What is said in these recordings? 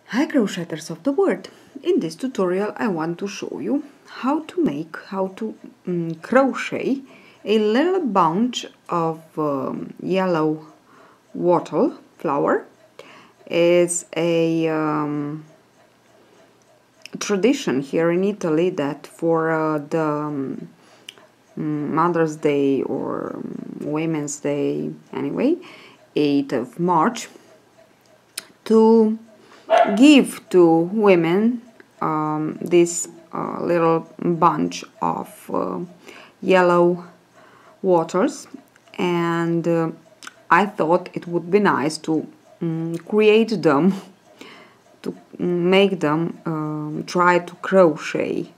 Hi crocheters of the world! In this tutorial I want to show you how to crochet a little bunch of yellow wattle flower. It's a tradition here in Italy that for the Mother's Day or Women's Day, anyway, 8th of March, to give to women this little bunch of yellow waters, and I thought it would be nice to create them, to make them try to crochet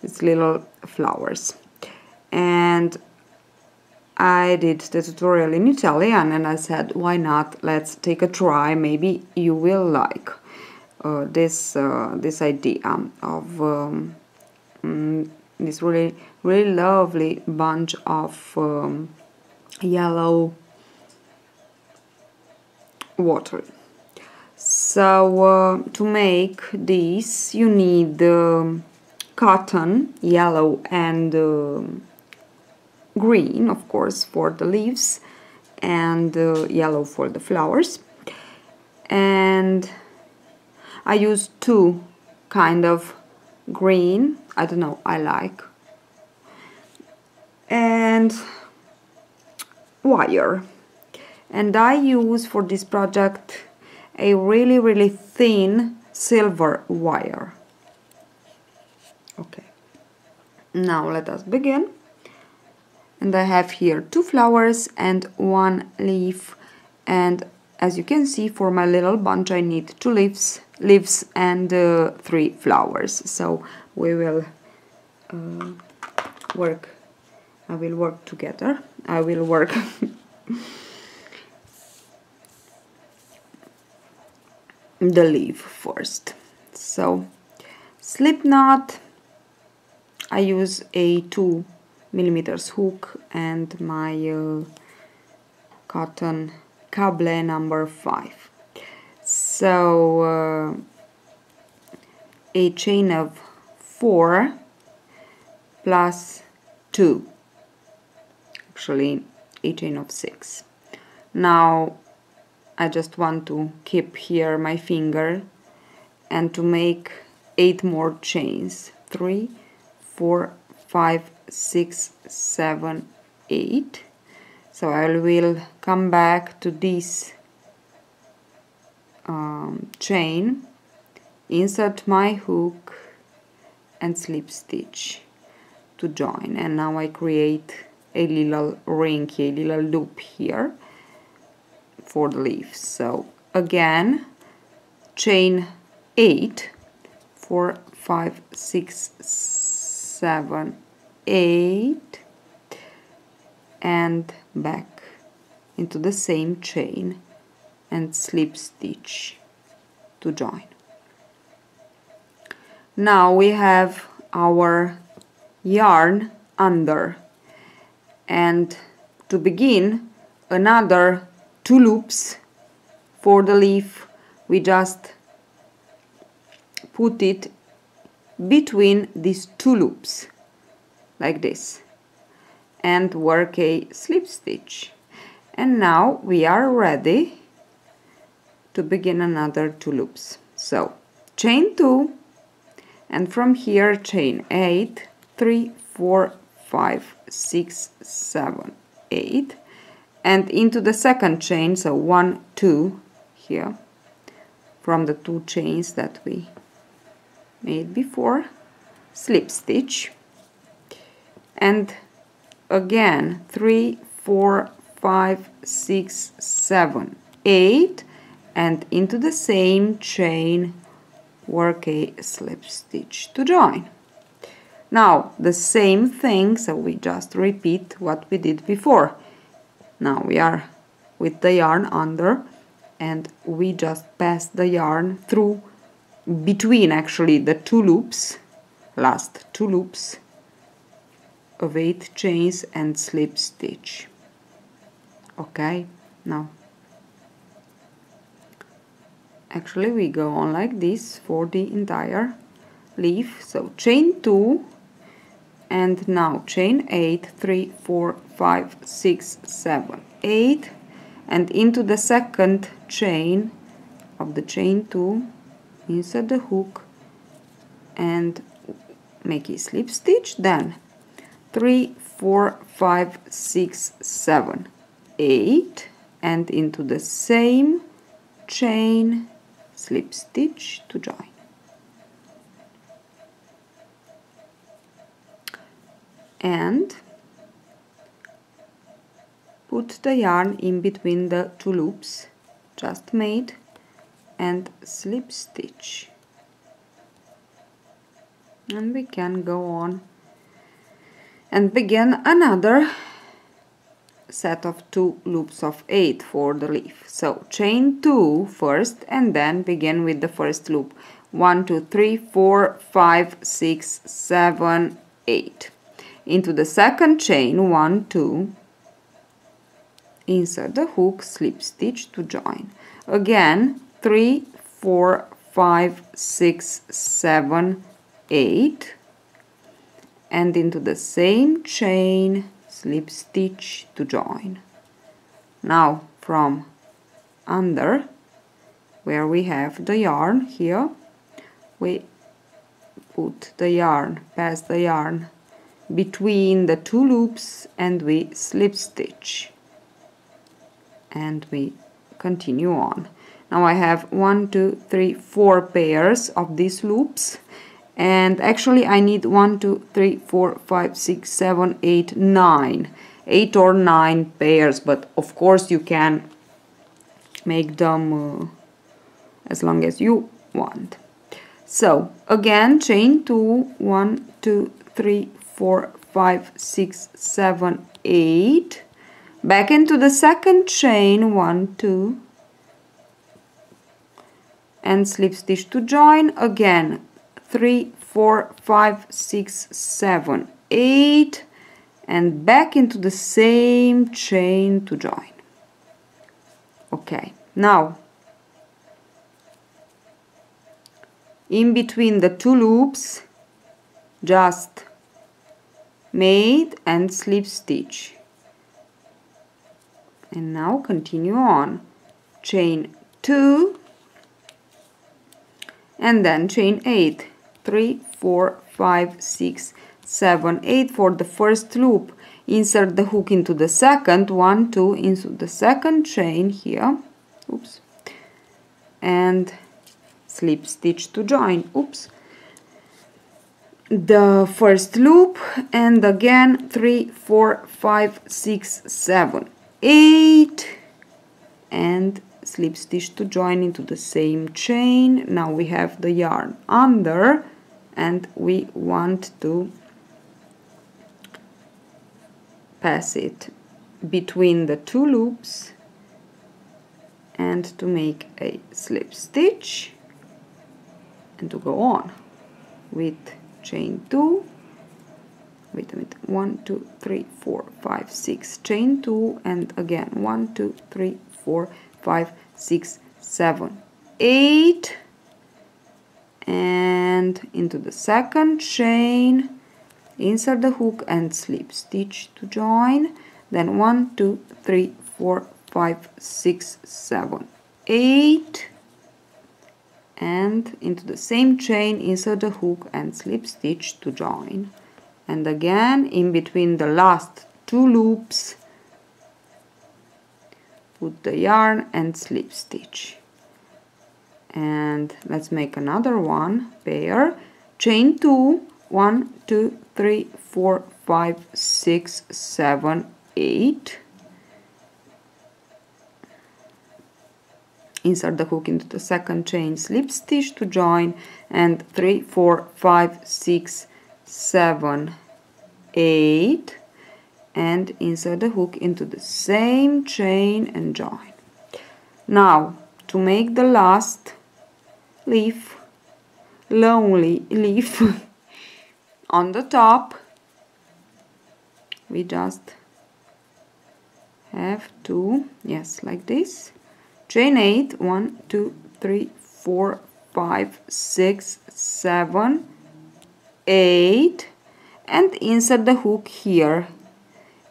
these little flowers. And I did the tutorial in Italian and I said, why not, let's take a try, maybe you will like this idea of this really lovely bunch of yellow water. So to make this you need cotton, yellow and green, of course, for the leaves, and yellow for the flowers. And I use two kind of green, I don't know, I like, and wire. And I use for this project a really thin silver wire. Okay, now let us begin. And I have here two flowers and one leaf, and as you can see, for my little bunch I need two leaves and three flowers. So we will work. I will work together. I will work the leaf first. So slip knot. I use a 2mm hook and my cotton cable number 5. So a chain of 4 plus 2, actually a chain of 6. Now I just want to keep here my finger and to make 8 more chains. 3, 4, 5, 6, 7, 8. So I will come back to this chain, insert my hook and slip stitch to join. And now I create a little ring, a little loop here for the leaf. So again, chain 8, 4, 5, 6, 7, 8, and back into the same chain and slip stitch to join. Now we have our yarn under, and to begin another 2 loops for the leaf. We just put it between these 2 loops like this and work a slip stitch, and now we are ready to begin another 2 loops. So chain 2, and from here chain 8, 3, 4, 5, 6, 7, 8, and into the second chain, so 1, 2 here from the 2 chains that we made before, slip stitch, and again 3, 4, 5, 6, 7, 8, and into the same chain work a slip stitch to join. Now the same thing, so we just repeat what we did before. Now we are with the yarn under, and we just pass the yarn through between actually the 2 loops, last 2 loops of 8 chains, and slip stitch. Okay, now Actually we go on like this for the entire leaf. So chain 2 and now chain 8, 3, 4, 5, 6, 7, 8, and into the second chain of the chain 2, insert the hook and make a slip stitch, then 3, 4, 5, 6, 7, 8, and into the same chain slip stitch to join. And put the yarn in between the two loops just made and slip stitch. And we can go on and begin another set of 2 loops of 8 for the leaf. So chain 2 first and then begin with the first loop. 1, 2, 3, 4, 5, 6, 7, 8. Into the second chain 1, 2, insert the hook, slip stitch to join. Again 3, 4, 5, 6, 7, 8, and into the same chain slip stitch to join. Now from under where we have the yarn here, we put the yarn, pass the yarn between the 2 loops and we slip stitch, and we continue on. Now I have 1, 2, 3, 4 pairs of these loops, and actually I need 1, 2, 3, 4, 5, 6, 7, 8, 9. 8 or 9 pairs, but of course you can make them as long as you want. So again chain 2, 1, 2, 3, 4, 5, 6, 7, 8, back into the second chain 1, 2, and slip stitch to join. Again 3, 4, 5, 6, 7, 8, and back into the same chain to join. Okay, now in between the 2 loops just made and slip stitch, and now continue on. Chain 2 and then chain 8, 3, 4, 5, 6, 7, 8 for the first loop. Insert the hook into the second, 1, 2, into the second chain here, oops, and slip stitch to join, oops, the first loop, and again 3, 4, 5, 6, 7, 8, and slip stitch to join into the same chain. Now we have the yarn under and we want to pass it between the 2 loops and to make a slip stitch and to go on with chain 2, wait a minute, 1, 2, 3, 4, 5, 6, chain 2, and again 1, 2, 3, 4, 5, 6, 7, 8, and into the second chain, insert the hook and slip stitch to join, then 1, 2, 3, 4, 5, 6, 7, 8, and into the same chain insert the hook and slip stitch to join, and again in between the last 2 loops put the yarn and slip stitch. And let's make another one pair, chain 2, 1, 2, 3, 4, 5, 6, 7, 8, insert the hook into the second chain, slip stitch to join, and 3, 4, 5, 6, 7, 8, and insert the hook into the same chain and join. Now to make the last leaf, lonely leaf on the top, we just have to, yes, like this, chain 8, 1, 2, 3, 4, 5, 6, 7, 8, and insert the hook here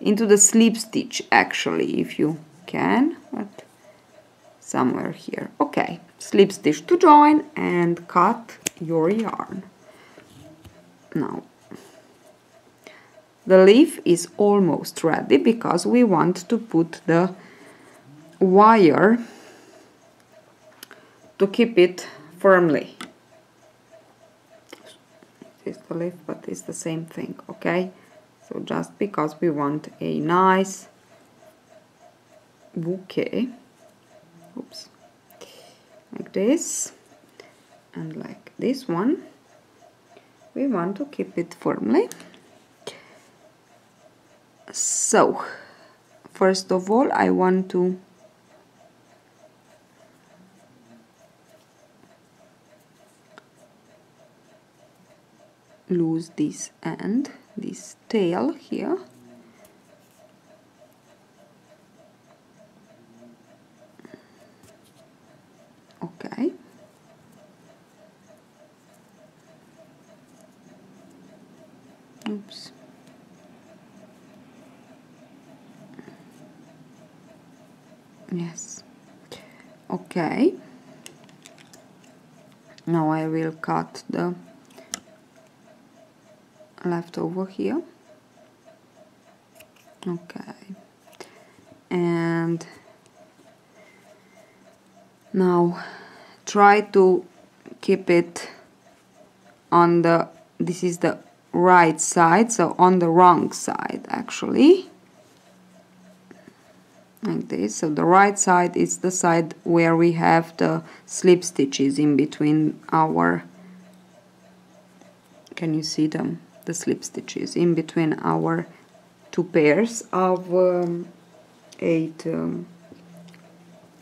into the slip stitch, actually, if you can, but somewhere here. Okay, slip stitch to join and cut your yarn. Now the leaf is almost ready because we want to put the wire to keep it firmly. It's the leaf, but it's the same thing, okay? So just because we want a nice bouquet, oops, like this and like this one, we want to keep it firmly. So first of all, I want to lose this end, this tail here. Okay. Oops. Yes. Okay. Now I will cut the leftover here. Okay. And now try to keep it on the, this is the right side, so on the wrong side actually, like this. So the right side is the side where we have the slip stitches in between our, can you see them, the slip stitches in between our two pairs of 8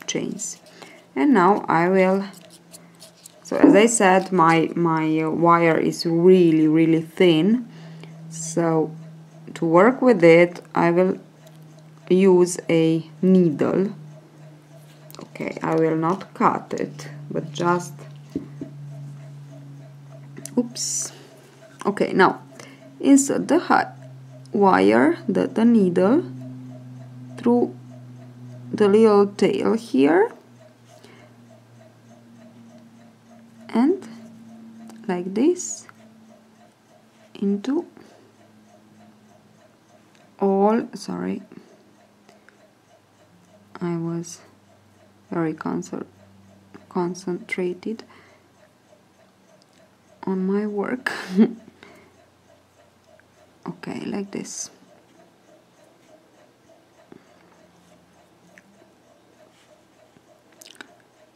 chains. And now I will, so as I said, my wire is really thin, so to work with it I will use a needle. Okay, I will not cut it, but just, oops. Okay, now insert the wire, the needle through the little tail here and like this into all, sorry, I was very concentrated on my work. Okay, like this.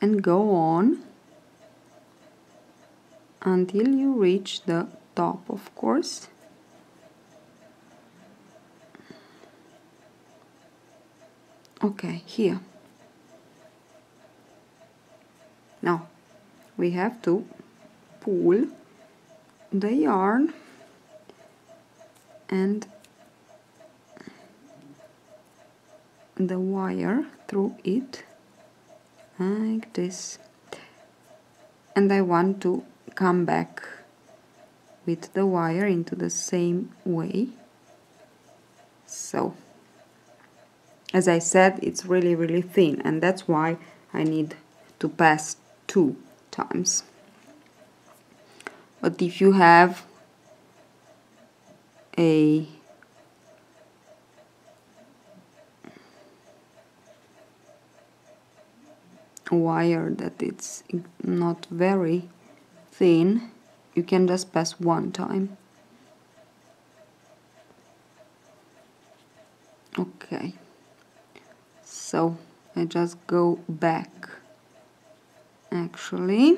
And go on until you reach the top, of course. Okay, here. Now we have to pull the yarn and the wire through it like this, and I want to come back with the wire into the same way. So as I said, it's really thin, and that's why I need to pass 2 times. But if you have a wire that it's not very thin, you can just pass 1 time. Okay, so I just go back actually,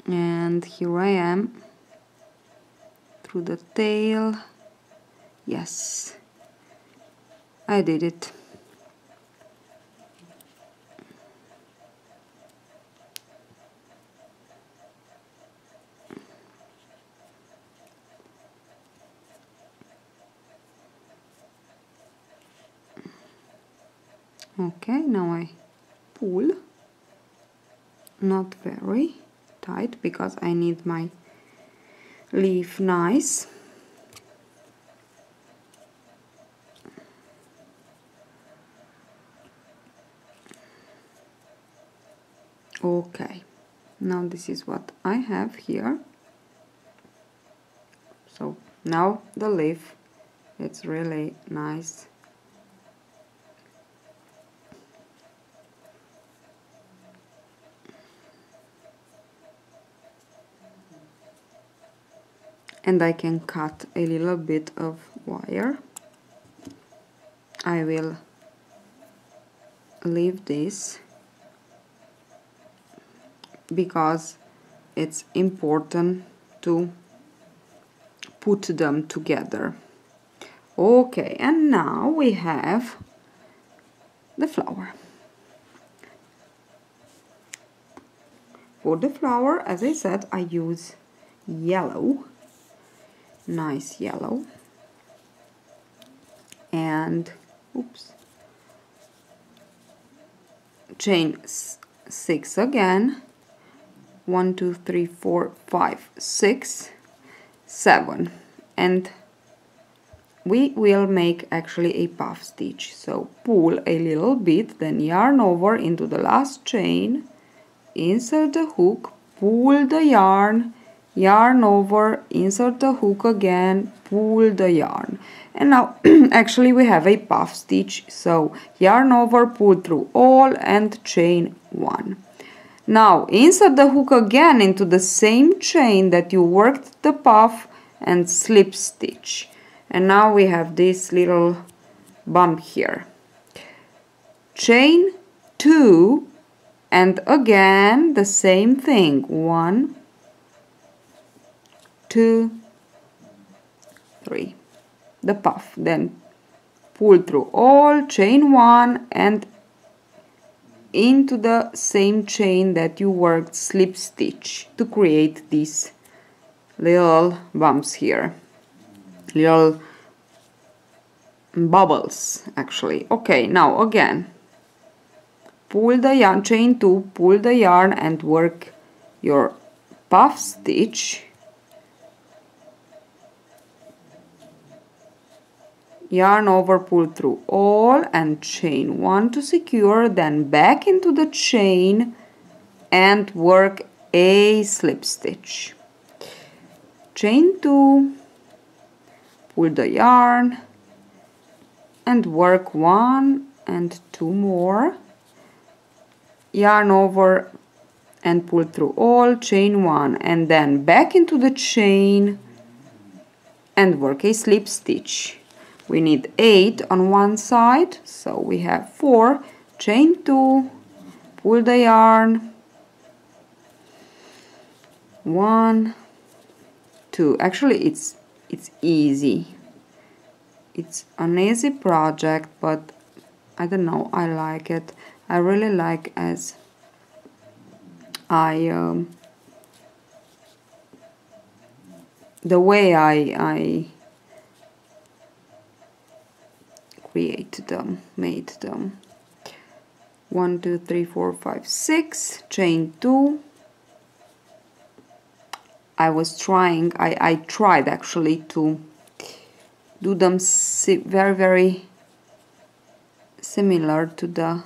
and here I am through the tail. Yes, I did it. Okay, now I pull not very tight because I need my leaf nice. Okay, now this is what I have here. So now the leaf, it's really nice. And I can cut a little bit of wire. I will leave this because it's important to put them together. Okay, and now we have the flower. For the flower, as I said, I use yellow, nice yellow, and oops, chain 6 again, 1 2 3 4 5 6 7, and we will make actually a puff stitch. So pull a little bit, then yarn over into the last chain, insert the hook, pull the yarn, yarn over, insert the hook again, pull the yarn, and now actually we have a puff stitch. So yarn over, pull through all, and chain 1. Now insert the hook again into the same chain that you worked the puff and slip stitch, and now we have this little bump here. Chain 2, and again the same thing, 1 2 3, the puff, then pull through all, chain 1, and into the same chain that you worked slip stitch to create these little bumps here, little bubbles actually. Okay, now again pull the yarn, chain 2, pull the yarn and work your puff stitch, yarn over, pull through all, and chain 1 to secure, then back into the chain and work a slip stitch, chain 2, pull the yarn and work 1 and 2 more, yarn over and pull through all, chain 1, and then back into the chain and work a slip stitch. We need 8 on one side, so we have 4, chain 2, pull the yarn, 1 2. Actually it's easy, it's an easy project, but I don't know, I like it. I really like as I the way I created them, made them. 1 2 3 4 5 6, chain 2. I tried actually to do them very similar to the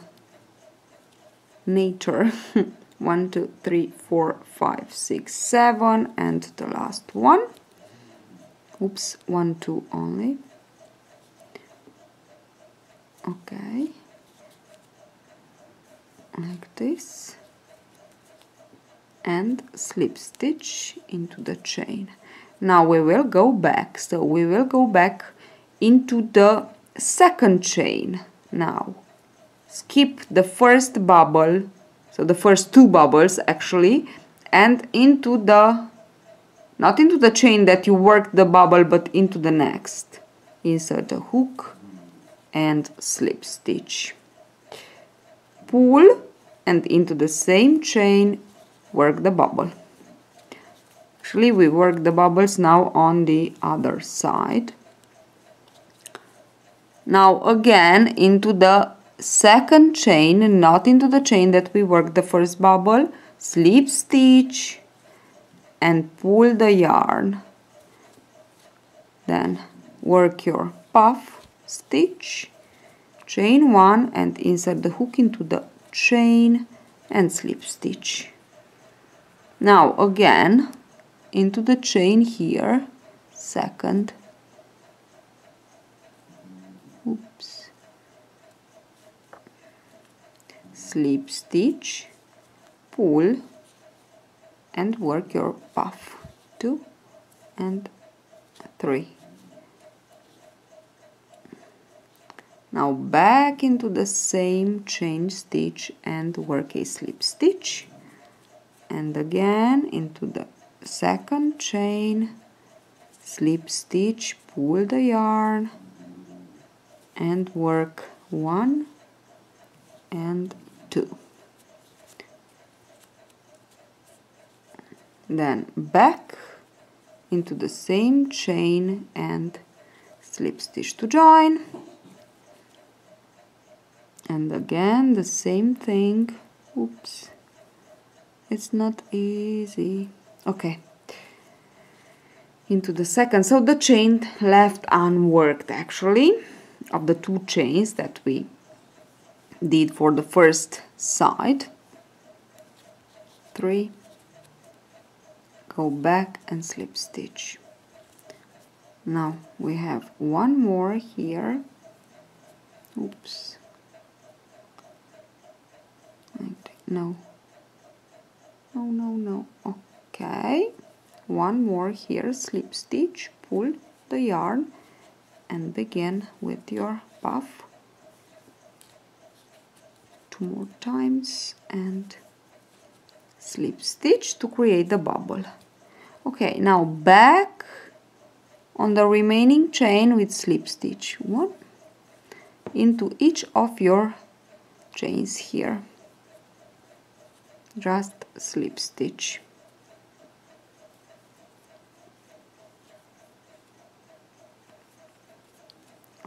nature. 1 2 3 4 5 6 7, and the last one. Oops, 1 2 only. Okay, like this, and slip stitch into the chain. Now we will go back, so we will go back into the second chain. Now skip the first bubble, so the first 2 bubbles actually, and into the, not into the chain that you worked the bubble, but into the next. Insert the hook and slip stitch, pull, and into the same chain work the bubble. Actually we work the bubbles now on the other side. Now again into the second chain, not into the chain that we worked the first bubble, slip stitch and pull the yarn. Then work your puff stitch, chain 1 and insert the hook into the chain and slip stitch. Now again into the chain here, second, oops, slip stitch, pull and work your puff, 2 and 3. Now back into the same chain stitch and work a slip stitch, and again into the second chain, slip stitch, pull the yarn and work 1 and 2. Then back into the same chain and slip stitch to join, and again the same thing. Oops, it's not easy. Okay, into the second, so the chain left unworked actually of the 2 chains that we did for the first side. 3, go back and slip stitch. Now we have 1 more here. Oops, no, okay, 1 more here, slip stitch, pull the yarn and begin with your puff 2 more times and slip stitch to create the bubble. Okay, now back on the remaining chain with slip stitch 1 into each of your chains here, just slip stitch.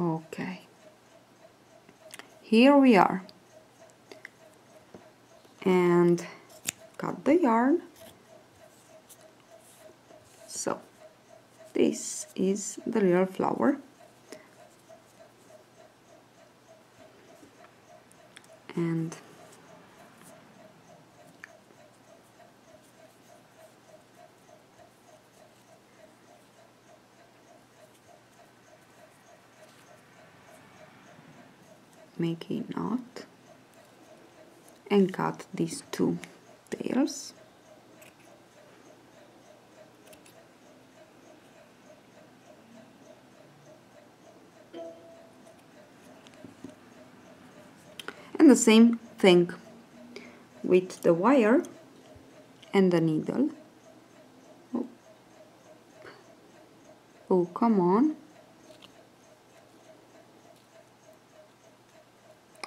Okay, here we are, and cut the yarn. So this is the little flower, and make a knot and cut these 2 tails. And the same thing with the wire and the needle. Oh, come on.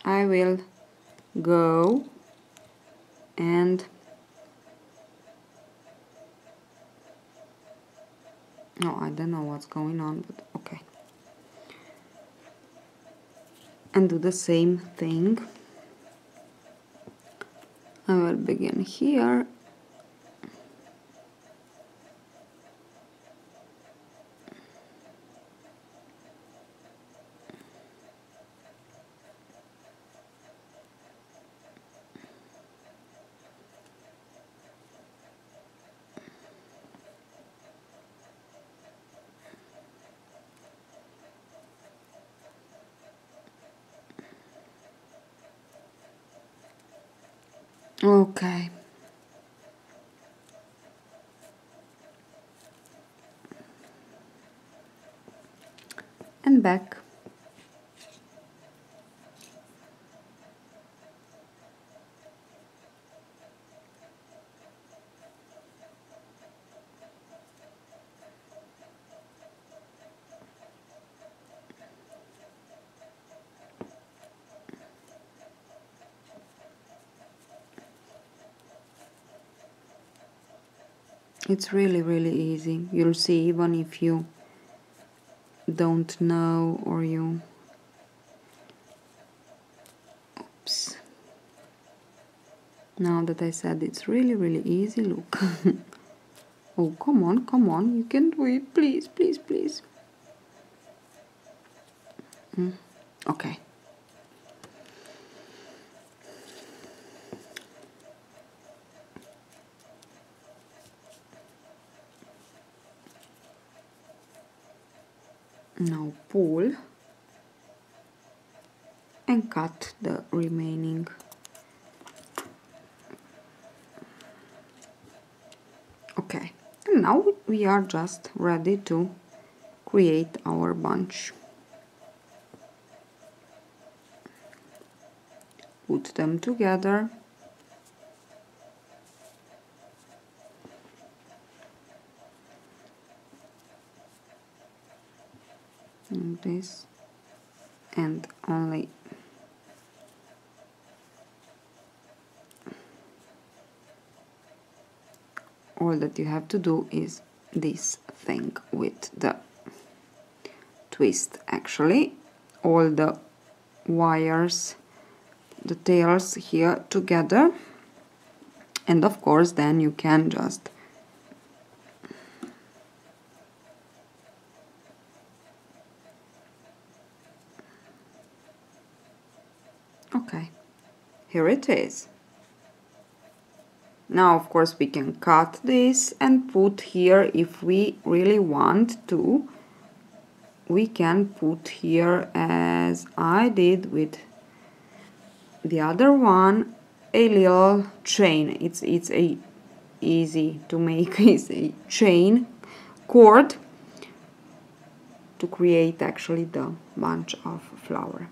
I will go and no, I don't know what's going on, but okay. And do the same thing. I will begin here . Okay. And back. It's really, really easy. You'll see, even if you don't know or you... Oops. Now that I said it's really easy, look. Oh, come on, you can do it, please, please, please. Okay. Now pull and cut the remaining. Okay, and now we are just ready to create our bunch. Put them together. And this, and only all that you have to do is this thing with the twist. Actually, all the wires, the tails here together, and of course then you can just okay, here it is. Now of course we can cut this and put here, if we really want to, we can put here, as I did with the other one, a little chain. It's a easy to make, is a chain cord to create actually the bunch of flower.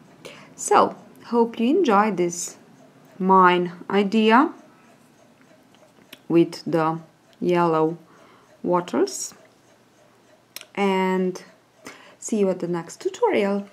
So hope you enjoyed this mine idea with the yellow wattles, and see you at the next tutorial.